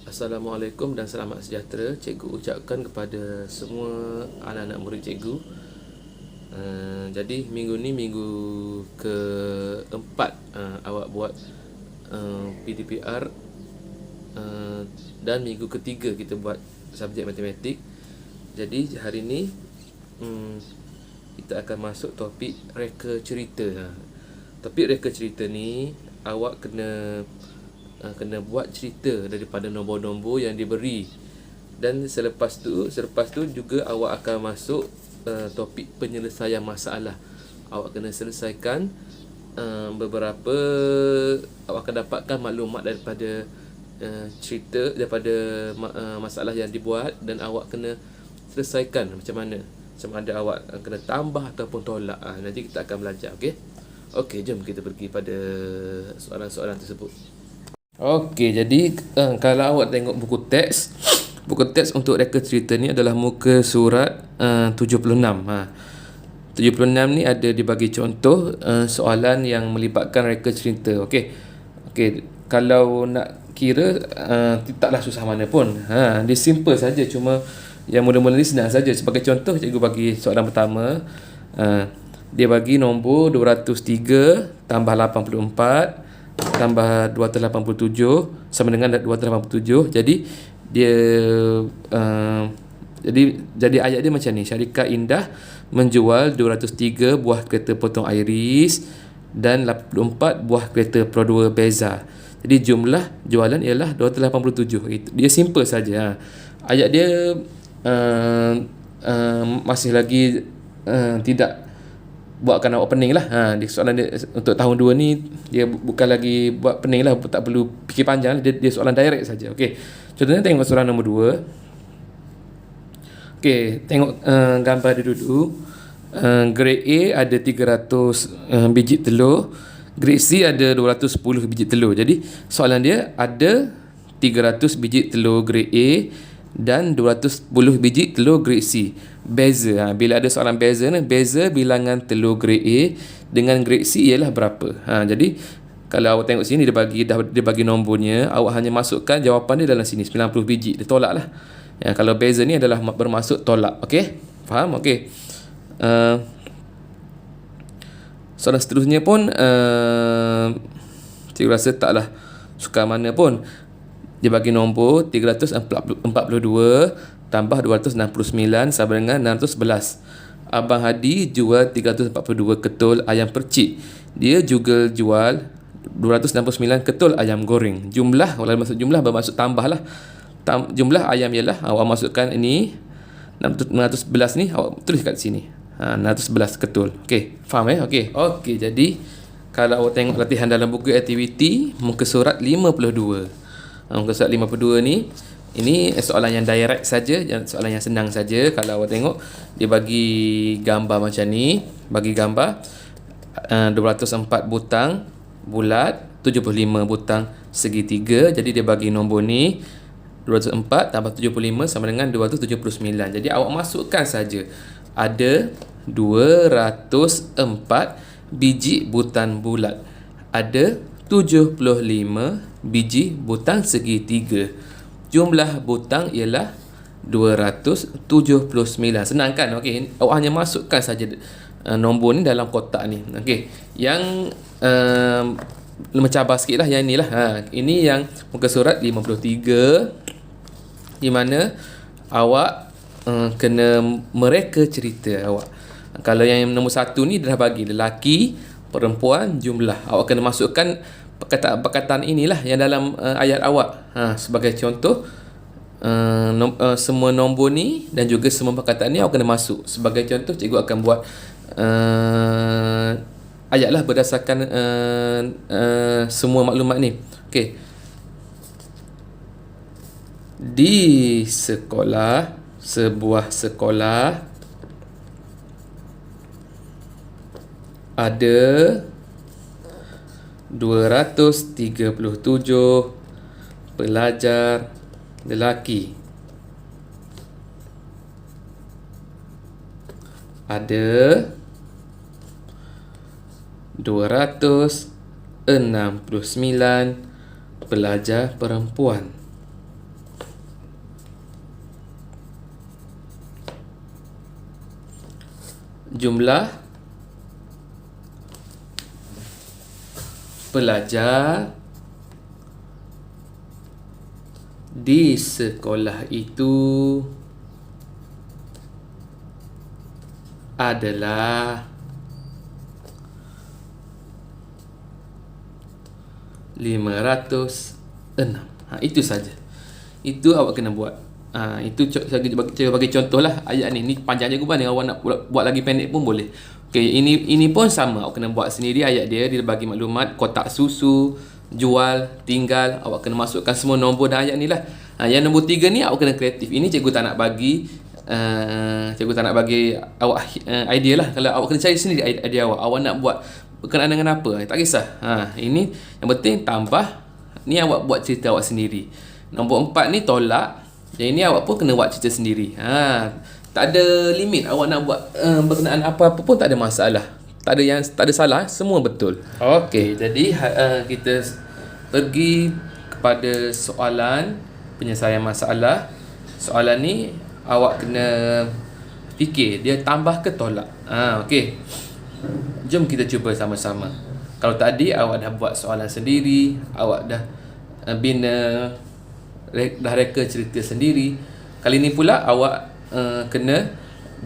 Assalamualaikum dan selamat sejahtera. Cikgu ucapkan kepada semua anak-anak murid cikgu. Jadi minggu ni minggu keempat awak buat PDPR, dan minggu ketiga kita buat subjek matematik. Jadi hari ni kita akan masuk topik reka cerita. Topik reka cerita ni awak kena buat cerita daripada nombor-nombor yang diberi, dan selepas tu juga awak akan masuk topik penyelesaian masalah. Awak kena selesaikan beberapa, awak akan dapatkan maklumat daripada cerita, daripada masalah yang dibuat, dan awak kena selesaikan macam mana, sama ada awak kena tambah ataupun tolak. Nanti kita akan belajar. Okey, jom kita pergi pada soalan-soalan tersebut. Okey, jadi kalau awak tengok buku teks untuk reka cerita ni adalah muka surat 76. 76 ni ada dibagi contoh soalan yang melibatkan reka cerita. Okey, kalau nak kira taklah susah mana pun. Dia simple saja, cuma yang mula-mula ni senang saja. Sebagai contoh, cikgu bagi soalan pertama. Dia bagi nombor 203 tambah 84 tambah 287 sama dengan 287. Jadi dia jadi ayat dia macam ni. Syarikat Indah menjual 203 buah kereta potong iris dan 84 buah kereta Pro 2 Beza. Jadi jumlah jualan ialah 287. Dia simple saja. Ayat dia masih lagi tidak buatkan opening lah. Di soalan dia untuk tahun 2 ni dia bukan lagi buat opening lah, tak perlu fikir panjang, dia soalan direct saja. Okey. Contohnya tengok soalan nombor 2. Okey, tengok gambar dia dulu. Grade A ada 300 biji telur, grade C ada 210 biji telur. Jadi soalan dia ada 300 biji telur grade A dan 210 biji telur grade C. Beza, bila ada soalan beza ni, beza bilangan telur grade A dengan grade C ialah berapa. Jadi kalau awak tengok sini dia bagi nombornya, awak hanya masukkan jawapan dia dalam sini 90 biji. Dia tolak lah. Kalau beza ni adalah bermaksud tolak. Okey? Faham? Okey. Soalan seterusnya pun cikgu rasa taklah suka mana pun. Dia bagi nombor 342 tambah 269 sama dengan 611. Abang Hadi jual 342 ketul ayam percik. Dia juga jual 269 ketul ayam goreng. Jumlah, kalau maksud jumlah bermaksud tambah lah. Jumlah ayam ialah, awak masukkan ini 611 ni, awak tulis kat sini. 611 ketul. Okey, faham Okey, jadi kalau awak tengok latihan dalam buku aktiviti muka surat 52. Muka surat 52 ni, ini soalan yang direct saja, soalan yang senang saja. Kalau awak tengok, dia bagi gambar macam ni. Bagi gambar 204 butang bulat, 75 butang segitiga. Jadi dia bagi nombor ni 204 tambah 75 sama dengan 279. Jadi awak masukkan saja ada 204 biji butang bulat, ada 75 biji butang segitiga. Jumlah butang ialah 279. Senang kan? Okey, awak hanya masukkan saja nombor ni dalam kotak ni. Okey, yang mencabar sikit lah yang ni lah. Ini yang muka surat 53, di mana awak kena mereka cerita awak. Kalau yang nombor 1 ni dah bagi lelaki, perempuan, jumlah. Awak kena masukkan perkataan inilah yang dalam ayat awak. Sebagai contoh, semua nombor ni dan juga semua perkataan ni awak kena masuk. Sebagai contoh, cikgu akan buat ayat lah berdasarkan semua maklumat ni. Okey. Di sekolah, sebuah sekolah ada 237 pelajar lelaki. Ada 269 pelajar perempuan. jumlah pelajar di sekolah itu adalah 506. Itu saja. Itu awak kena buat. Itu saya bagi contoh lah ayat ni. Ni panjang je gubah ni. Awak nak buat lagi pendek pun boleh. Okey, ini pun sama. Awak kena buat sendiri ayat dia. Dia bagi maklumat kotak susu, jual, tinggal. Awak kena masukkan semua nombor dan ayat ni lah. Yang nombor 3 ni awak kena kreatif. Ini cikgu tak nak bagi awak idea lah. Kalau awak kena cari sendiri idea awak. Awak nak buat berkenaan dengan apa? Tak kisah. Ini yang penting tambah. Ni awak buat cerita awak sendiri. Nombor 4 ni tolak. Yang ini awak pun kena buat cerita sendiri. Tak ada limit. Awak nak buat berkenaan apa-apa pun tak ada masalah. Tak ada salah. Semua betul. Okey, jadi kita pergi kepada soalan penyelesaian masalah. Soalan ni awak kena fikir dia tambah ke tolak. Okey. Jom kita cuba sama-sama. Kalau tadi awak dah buat soalan sendiri, awak dah reka cerita sendiri. Kali ni pula awak kena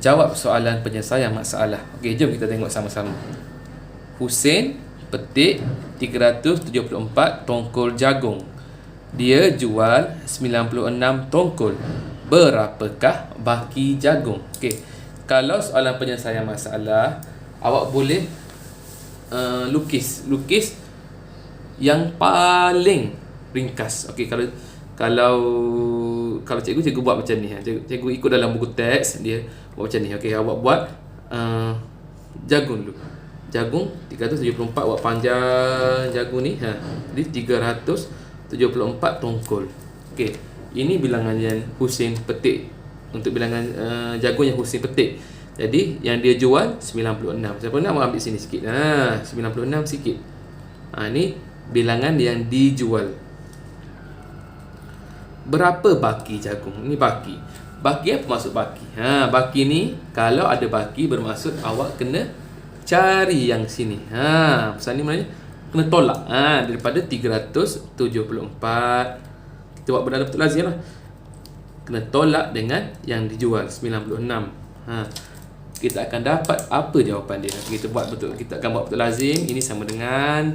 jawab soalan penyelesaian masalah. Okey, jom kita tengok sama-sama. Husein petik 374 tongkol jagung. Dia jual 96 tongkol. Berapakah baki jagung? Okey. Kalau soalan penyelesaian masalah, awak boleh lukis yang paling ringkas. Okey, kalau cikgu buat macam ni. Cikgu ikut dalam buku teks dia buat macam ni. Okey, awak buat jagung dulu. Jagung 374, awak panjang jagung ni. Jadi 374 tongkol. Okey, ini bilangan yang Husein petik. Untuk bilangan jagung yang Husein petik. Jadi yang dia jual 96. Siapa nak ambil sini sikit. 96 sikit. Ni bilangan yang dijual. Berapa baki jagung? Ni baki. Baki apa maksud baki? Baki ni kalau ada baki bermaksud awak kena cari yang sini. Pasal ni maknanya kena tolak daripada 374. Kita buat benda betul lazim lah. Kena tolak dengan yang dijual 96. Kita akan dapat apa jawapan dia. Kita buat betul. Kita akan buat betul lazim. Ini sama dengan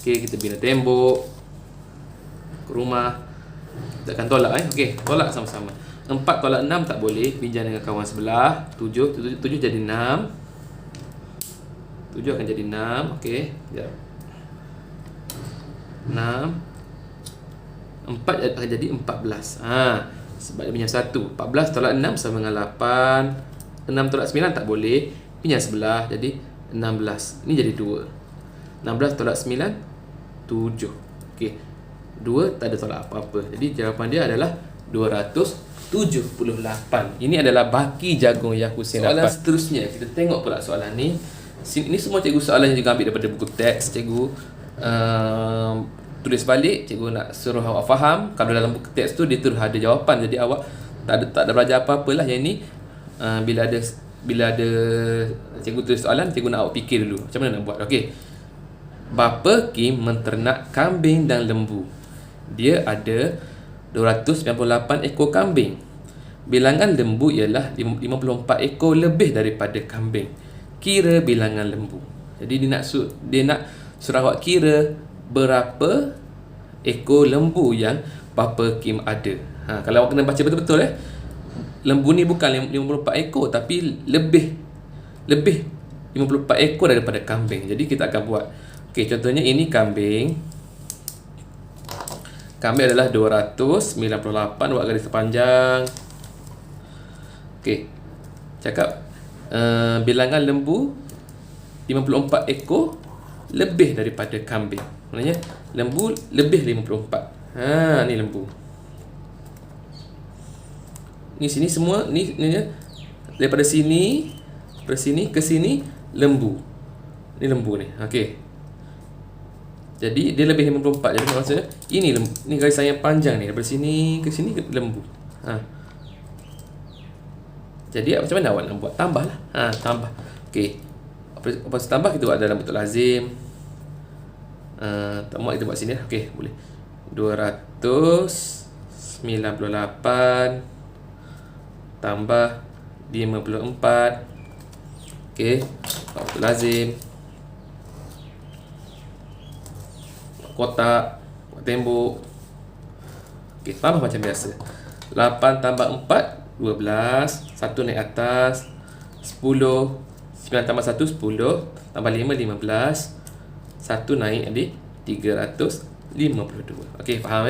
Okey, kita bina tembok ke rumah. Kita akan tolak Okey, tolak sama-sama. 4 tolak 6 tak boleh. Pinjam dengan kawan sebelah. 7 jadi 6. 7 akan jadi 6. Okey, sekejap. 6 4 akan jadi 14. Sebab dia pinjam 1. 14 tolak 6 sama dengan 8. 6 tolak 9 tak boleh. Pinjam sebelah jadi 16. Ini jadi 2. 16 tolak 9 7. Okey, 2 tak ada tolak apa-apa. Jadi jawapan dia adalah 278. Ini adalah baki jagung yang Husein dapat. Soalan seterusnya, kita tengok pula soalan ni. Ini semua cikgu soalan yang juga ambil daripada buku teks. Cikgu tulis balik. Cikgu nak suruh awak faham. Kalau dalam buku teks tu dia terus ada jawapan. Jadi awak tak ada belajar apa-apalah. Yang ni bila ada cikgu tulis soalan, cikgu nak awak fikir dulu macam mana nak buat. Okey. Bapa Kim menternak kambing dan lembu. Dia ada 298 ekor kambing. Bilangan lembu ialah 54 ekor lebih daripada kambing. Kira bilangan lembu. Jadi dia nak suruh awak kira berapa ekor lembu yang Bapa Kim ada. Kalau awak kena baca betul-betul lembu ni bukan 54 ekor tapi lebih 54 ekor daripada kambing. Jadi kita akan buat. Okey, contohnya ini kambing. Kambing adalah 298, buat garis panjang. Okey. Cakap bilangan lembu 54 ekor lebih daripada kambing. Maknanya lembu lebih 54. Ni lembu. Ni sini semua ni daripada sini ke sini lembu. Ni lembu ni. Okey. Jadi dia lebih 54. Jadi maksudnya ini lembu. Ni garis yang panjang ni daripada sini ke sini lembu. Jadi macam mana awak nak buat? Tambah lah. Tambah. Okey. Apa tambah kita buat dalam bentuk lazim. Tak muat kita buat sini lah. Okey, boleh. 298 tambah 54. Okey. Bentuk lazim. Kotak, buat tembok. Okey, tambah macam biasa. 8 tambah 4 12, 1 naik atas 10, 9 tambah 1 10, tambah 5 15, 1 naik adik 352. Okey, faham